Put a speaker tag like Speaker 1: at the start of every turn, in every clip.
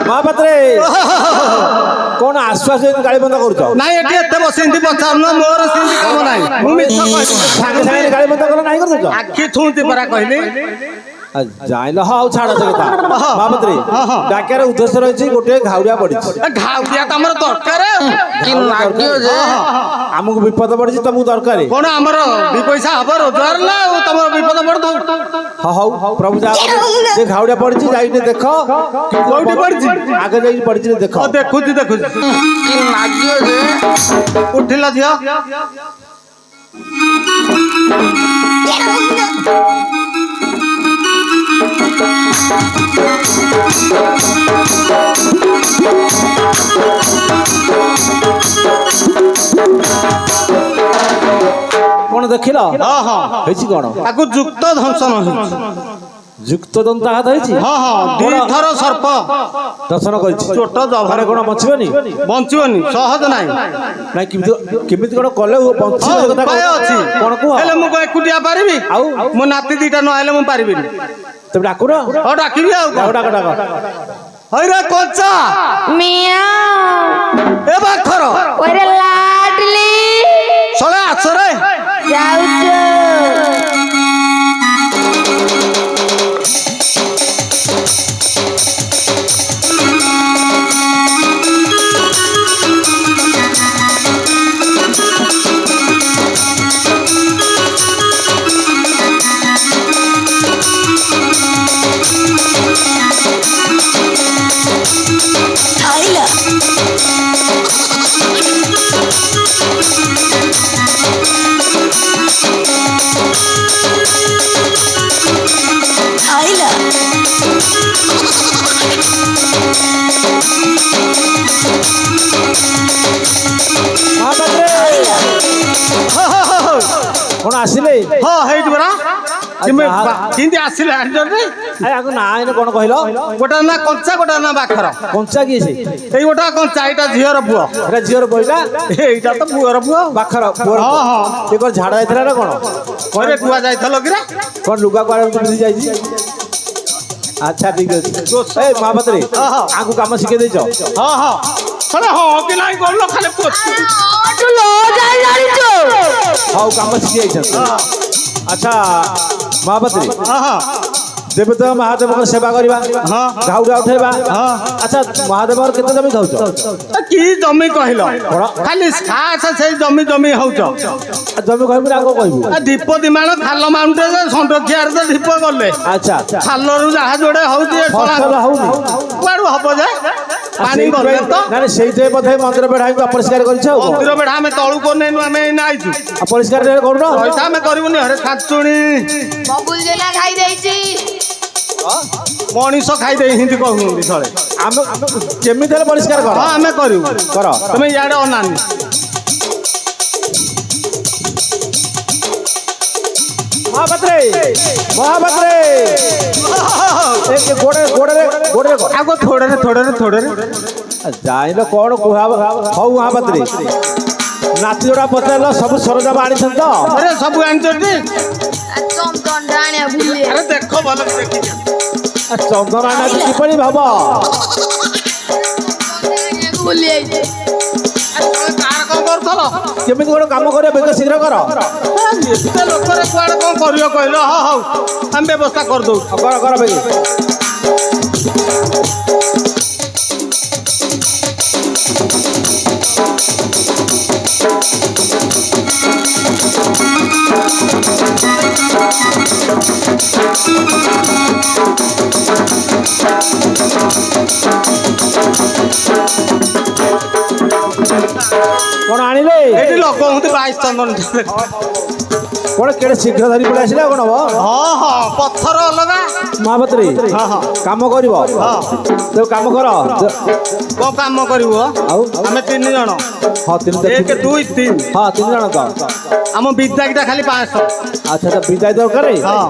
Speaker 1: महापात्रे कौन आश्वास गाड़ी बंद कर
Speaker 2: नाई एटी एते बसिंती पचारन मोर सिंती काम नाई मु मिछ कहै
Speaker 1: सांगे सांगे गाड़ी बंद कर नाही कर
Speaker 2: आखी थुंती परा कहली
Speaker 1: जाइल हाउ छाड़ से कथा महापात्रे डाक्यार उद्देश्य रही गोटे घाउडिया पड़ी
Speaker 2: घाउडिया तमर दरकार कि लागियो जे
Speaker 1: हमको विपद पड़ी तुमको दरकार
Speaker 2: कोन हमर दि पैसा हबर रोजगार ना तमर विपद पड़
Speaker 1: हाउ प्रभु जा जे घाउडिया पड़ी जाइने देखो
Speaker 2: कोठी पड़ी
Speaker 1: आगे जाई पड़ी देखो
Speaker 2: देखुजी कि लागियो जे उठिला दिया
Speaker 1: कौन देखिल
Speaker 2: हाँ हाँ
Speaker 1: कौन
Speaker 2: ताकू जुक्त दंशन
Speaker 1: जुक्त दंता हाथ होइछि
Speaker 2: हां हां दी थर सर्प
Speaker 1: दर्शन करिछि
Speaker 2: छोट जभरे
Speaker 1: कोन
Speaker 2: बंचिबनी सहज नाही
Speaker 1: नाही किमिति कोन कले बंचिबे कथा
Speaker 2: काय अछि
Speaker 1: कोन को
Speaker 2: हेले मु एकुटिया पारिबी आउ मो नाती दीटा न आइले मु पारिबिनी
Speaker 1: तब डाकुर
Speaker 2: हो डाकिबी आउ
Speaker 1: डाक
Speaker 2: हइरे कोचा
Speaker 3: मियाओ
Speaker 2: ए बाखर
Speaker 3: ओरे लाडली
Speaker 2: सळे आछरे
Speaker 3: जाउचो
Speaker 1: ଆସିଲେ
Speaker 4: ହଁ ହେଇଛି ପରା କେମିତି ଆସିଲେ ଆଣିଛନ୍ତି
Speaker 1: ଆଗ ନା ଏଇନେ କ'ଣ କହିଲ
Speaker 4: ଗୋଟା ନା କଞ୍ଚା ଗୋଟା ନା ବାଖର
Speaker 1: କଞ୍ଚା କିଏ ସେ
Speaker 4: ଏଇ ଗୋଟା କଞ୍ଚା ଏଇଟା ଝିଅର ପୁଅ
Speaker 1: ଏଟା ଝିଅର ବଇଟା
Speaker 4: ଏଇଟା ତ ପୁଅର ପୁଅ
Speaker 1: ପାଖର ପୁଅର
Speaker 4: ହଁ ହଁ
Speaker 1: ସେ କ'ଣ ଝାଡ଼ା ଯାଇଥିଲା ନା କ'ଣ
Speaker 4: ଘରେ କୁଆ ଯାଇଥିଲ କିରେ
Speaker 1: କ'ଣ ଲୁଗା କୁଆଡ଼େ ପିନ୍ଧି ଯାଇଛି ଆଚ୍ଛା ଠିକ ଅଛି ଏ ମହାପାତ୍ରୀ ଆଙ୍କୁ କାମ ଶିଖେଇ ଦେଇଛ
Speaker 4: ହଁ ହଁ ଶୁଣ ହଁ କି ନାଇଁ ଗଲ ଖାଲି ପୋଛି
Speaker 3: ତୁ ଲ ଯାଇ ଜାଣିଛୁ
Speaker 1: ହଉ କାମ ଶିଖି ଯାଇଛନ୍ତି ଆଚ୍ଛା ମହାପାତ୍ରୀ
Speaker 4: ହଁ ହଁ
Speaker 1: ଦେବତ ମହାଦେବଙ୍କ ସେବା କରିବା ଘାଉଡ଼ା ଉଠେଇବା ଆଚ୍ଛା ମହାଦେବର କେତେ ଜମି ଖାଉଛ
Speaker 4: କି ଜମି କହିଲ ଖାଲି ଖାସ ସେଇ ଜମି ଜମି ହଉଛ
Speaker 1: ଜମି କହିବୁ ନା ଆଗ କହିବୁ
Speaker 4: ଦୀପ ଦିମାଣ ଖାଲ ମାଉଣ୍ଟେ ଷଣ୍ଢଖିଆରେ ତ ଦୀପ ଗଲେ
Speaker 1: ଆଚ୍ଛା
Speaker 4: ଖାଲରୁ ଯାହା ଯୋଡେ ହଉଛି
Speaker 1: ଫସଲ ହଉନି
Speaker 4: କୁଆଡୁ ହବ ଯେ ପାଣି ଗଲେ ତ
Speaker 1: ନାଇଁ ସେଇଥିପାଇଁ ବୋଧେ ମନ୍ଦିର ବେଢାକୁ ଅପରିଷ୍କାର କରିଛ ଆଉ
Speaker 4: ମନ୍ଦିର ବେଢା ଆମେ ତଳୁକୁ ନେଇନୁ ଆମେ ଏଇନା ଆଇଛୁ
Speaker 1: ଅପରିଷ୍କାର କରୁନ
Speaker 4: ପଇସା ଆମେ କରିବୁନି ହରେ ଖାଚୁଣି
Speaker 3: ବବୁଲ ଜେନା ଖାଇ ଦେଇଛି
Speaker 4: ମଣିଷ ଖାଇଦେଇ ହିନ୍ତି କହୁଛନ୍ତି ଥରେ
Speaker 1: ଆମେ କେମିତି ହେଲେ ପରିଷ୍କାର କର
Speaker 4: ହଁ ଆମେ କରିବୁ
Speaker 1: କର
Speaker 4: ତମେ ଇଆଡେ ଅନାନି
Speaker 1: ମହାପାତ୍ରେ ମହାପାତ୍ରେ ଗୋଡରେ
Speaker 4: ଆଗ ଥୋଡରେ ଥୋଡରେ ଥୋଡରେ
Speaker 1: ଯାଇଲ କ'ଣ କୁହା ହଉ ମହାପାତ୍ରୀ ନାତି ଯୋଉଟା ପଚାରିଲ ସବୁ ସରଞ୍ଜାମ ଆଣିଛନ୍ତି ତ
Speaker 4: ଆରେ ସବୁ ଆଣିଛନ୍ତି
Speaker 3: ଦଣ୍ଡା ଆଣିବା ଭୁଲି
Speaker 4: ଆରେ ଦେଖ ଭଲ ଦେଖି
Speaker 1: ଚନ୍ଦନ ଆଣିବା କିପରି ଭାବ
Speaker 3: ଭୁଲି ଯାଇଛି
Speaker 4: କାହାର କଣ କରୁଥିଲ
Speaker 1: କେମିତି ଗୋଟେ କାମ କରିବ ବେଗ ଶୀଘ୍ର କର
Speaker 4: ଏତେ ଲୋକରେ କୁଆଡେ କଣ କରିବ କହିଲ ହଁ ହଉ ଆମେ ବ୍ୟବସ୍ଥା କରିଦଉଛୁ
Speaker 1: କର କର ବେଗ କ'ଣ ଆଣିଲେ
Speaker 4: ଏଠି ଲୋକ ହୁଅନ୍ତି 22 ଚନ୍ଦନ
Speaker 1: କ'ଣ କେଡ଼େ ଶୀଘ୍ର ଧରି ପଳେଇ ଆସିଲେ କ'ଣ ହବ
Speaker 4: ହଁ ହଁ ପଥର ଅଲଗା
Speaker 1: ମହାପାତ୍ରୀ କାମ କରିବ ତେଣୁ କାମ କର
Speaker 4: କଣ କାମ କରିବୁ
Speaker 1: ଆଉ
Speaker 4: ଆମେ 3 ଜଣ
Speaker 1: ହଁ 3
Speaker 4: 1 2 3
Speaker 1: ହଁ 3 ଜଣ ତ
Speaker 4: ଆମ ବିଦାକିଟା ଖାଲି 500
Speaker 1: ଆଚ୍ଛା ତ ବିଦାୟ ଦରକାର
Speaker 4: ହଁ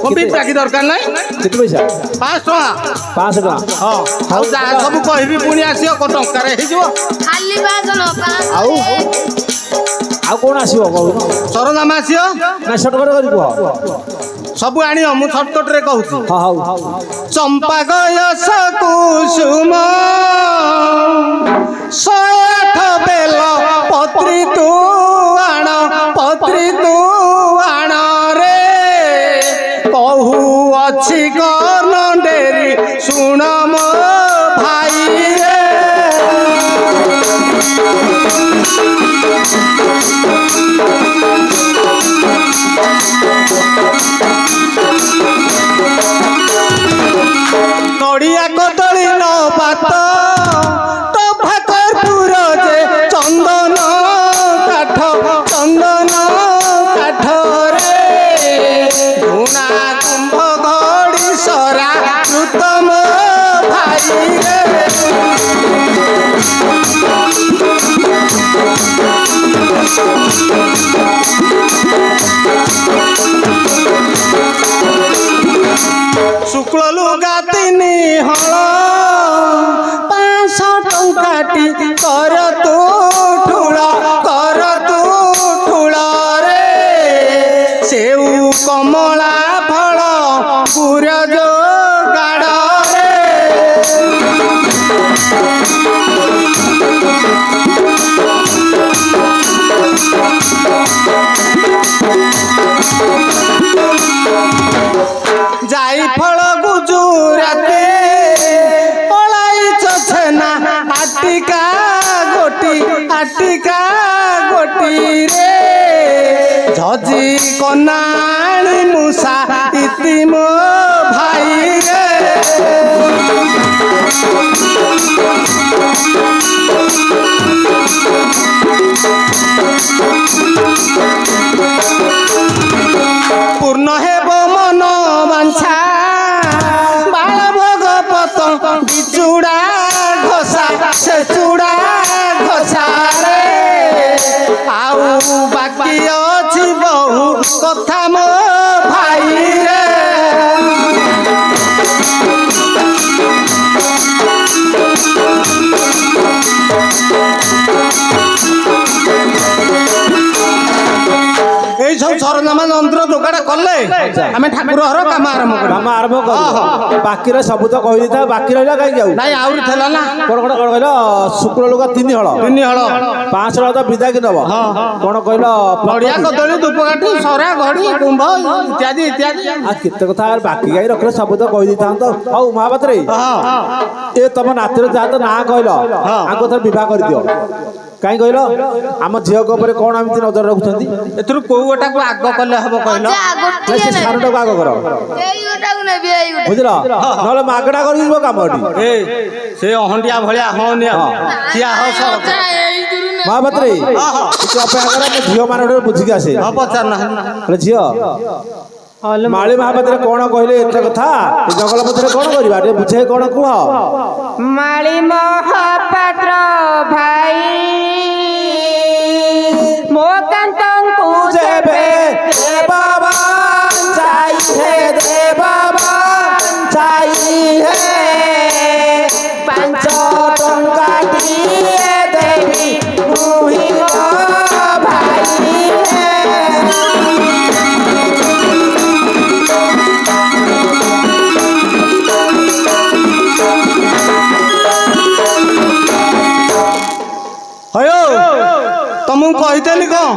Speaker 4: ମୋ ବିଦାକି ଦରକାର ନାହିଁ
Speaker 1: କେତେ ପଇସା
Speaker 4: 500 ଟଙ୍କା
Speaker 1: 500 ଟଙ୍କା
Speaker 4: ହଁ ଆଉ ଯାହା ସବୁ କହିବି ପୁଣି ଆସିବ କୋ ଟଙ୍କାରେ ହେଇଯିବ
Speaker 3: ଖାଲି ବାସନ
Speaker 1: ଆଉ କ'ଣ ଆସିବ କହୁନ
Speaker 4: ସରଞ୍ଜାମ ଆସିବ
Speaker 1: ନା ସଟକଟ କରି କୁହ
Speaker 4: ସବୁ ଆଣିବ ମୁଁ ସର୍ଟକଟରେ କହୁଛି
Speaker 1: ହଁ ହଉ
Speaker 4: ଚମ୍ପା ଗୟସ କୁସୁମ 108 ବେଲ ପତ୍ରୀ ତୁ ଆଣ ରେ କହୁ ଅଛି କନ ଡେରି ଶୁଣ ମୋ ଭାଇ ରେ ନଡ଼ିଆ କଦଳୀ ନ ପାତ ଟଭା କର୍ପୂର ଯେ ଚନ୍ଦନ କାଠରେ ଧୂଣା କୁମ୍ଭ ଘଡ଼ି ସରା କୃତମ ଭାଇ ରେ ଶୁକ୍ଳ ଲୁଗା 3 ହଳ 500 ଟଙ୍କାଟି କର ତୁ ଠୁଳ ରେ ସେଉ କମଳା ଫଳ ପୁର ଯୋଗାଡ଼ରେ ଯାଇ ଫଳ ଗୁଜୁରାତେ ପଳାଇଛ ଛେନା ଆଟିକା ଗୋଟି ରେ ଝଜି କନାଣି ମୂଷା ଭାଇ ରେ এই ସବୁ ସରଞ୍ଜାମ ଯନ୍ତ୍ର ଯୋଗାଡ଼ କଲେ ଆମେ ଠାକୁର ଘର କାମ ଆରମ୍ଭ କରିବୁ।
Speaker 1: କାମ ଆରମ୍ଭ କରିବ ବାକିରେ ସବୁ ତ କହିଦେଇଥା ବାକି ରହିଲା କାହିଁକି ଆଉ
Speaker 4: ନାଇଁ ଆହୁରି ଥିଲା ନା
Speaker 1: କଣ କଣ କଣ କହିଲ ଶୁକ୍ର ଲୋକ 3 ହଳ
Speaker 4: 3 ହଳ
Speaker 1: 5 ହଳ ତ ବିଦାକି ନବ କଣ କହିଲ
Speaker 4: ନଡ଼ିଆ କଦଳୀ ଧୂପକାଠି ସରା ଘଡ଼ି କୁମ୍ଭ ଇତ୍ୟାଦି ଇତ୍ୟାଦି।
Speaker 1: ଆଉ କେତେ କଥା ଆଉ ବାକି ଗାଈ ରଖିଲେ ସବୁ ତ କହିଦେଇଥାନ୍ତ। ହଉ ମହାପାତ୍ରୀ ଏ ତମ ନାତିର ଯାହା ତ ନାଁ କହିଲ ଆଙ୍କୁ ଥରେ ବିବାହ କରିଦିଅ। କାହିଁ କହିଲ ଆମ ଝିଅଙ୍କ ଉପରେ କଣ ଏମିତି ନଜର ରଖୁଛନ୍ତି?
Speaker 4: ଏଥିରୁ କୋଉ ଗୋଟାକୁ ଆଗ କଲେ ହବ କହିଲ?
Speaker 3: ଯା ଗୋଟିଏ
Speaker 1: ସେ
Speaker 3: ନେବି।
Speaker 1: ସାନଟାକୁ ଆଗ କର
Speaker 3: ଏଇ ଗୋଟାକୁ ନେବି ଏଇ ଗୋଟା।
Speaker 1: ବୁଝିଲ ନହେଲେ ମାଗଣା କରିଯିବ କାମ ଏଠି।
Speaker 4: ଏ ସେ ଅହଣ୍ଡିଆ ଭଳିଆ ହଉନି ଆଉ ଠିଆ ହ ସଳଖ।
Speaker 3: ଯା ଏଇଥିରୁ ନେବି।
Speaker 1: ମହାପାତ୍ରୀ ଟିକେ ଅପେକ୍ଷା କର ମୁଁ ଝିଅ ମାନଙ୍କଠୁ ବୁଝିକି ଆସେ।
Speaker 4: ପଚାରୁନା
Speaker 1: ଝିଅ ମାଳି ମହାପାତ୍ରରେ କଣ କହିଲେ ଏତେ କଥା ଏ ଜଙ୍ଗଲ ପଛରେ କଣ କରିବା ଟିକେ ବୁଝେଇ କଣ କୁହ?
Speaker 5: ମାଳି ମହାପାତ୍ର ଭାଇ ମୋ କାନ୍ତଙ୍କୁ
Speaker 1: ଯେବେ ଦେବାବା ଚାଇ ହେ ଦେବାବା ଚାଇ ହେ
Speaker 5: 5
Speaker 1: ଟଙ୍କାଟିଏ ଦେବି ମୁହିଁ ଭାଇ ହେ।
Speaker 4: ତମକୁ କହିଥିଲି କଣ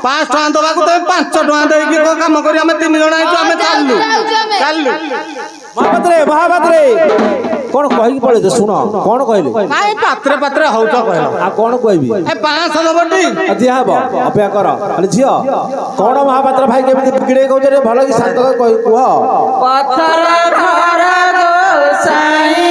Speaker 4: 5 ଟଙ୍କା ଦବାକୁ ତମେ 5 ଟଙ୍କା ଦେଇକି କଣ କାମ କରି ଆମେ 3 ଜଣ ହେଇଛୁ ଆମେ ଚାଲିଲୁ ଚାଲିଲୁ।
Speaker 1: ମହାପାତ୍ରେ କଣ କହିକି ପଳେଇଛ ଶୁଣ କଣ କହିଲେ?
Speaker 4: ନାଇଁ ପାତ୍ରେ ପାତ୍ରେ ହଉଛ କହିଲ
Speaker 1: ଆଉ କଣ କହିବି?
Speaker 4: ଏ 500 ଦବଟି
Speaker 1: ଦିଆ ହବ ଅପେକ୍ଷା କର। ହେଲେ ଝିଅ କଣ ମହାପାତ୍ର ଭାଇ କେମିତି ବିଗିଡେଇ କହୁଛ ଭଲ କି ଶାନ୍ତ କୁହ।
Speaker 5: ପଥର ଘର ଗୋସାଇଁ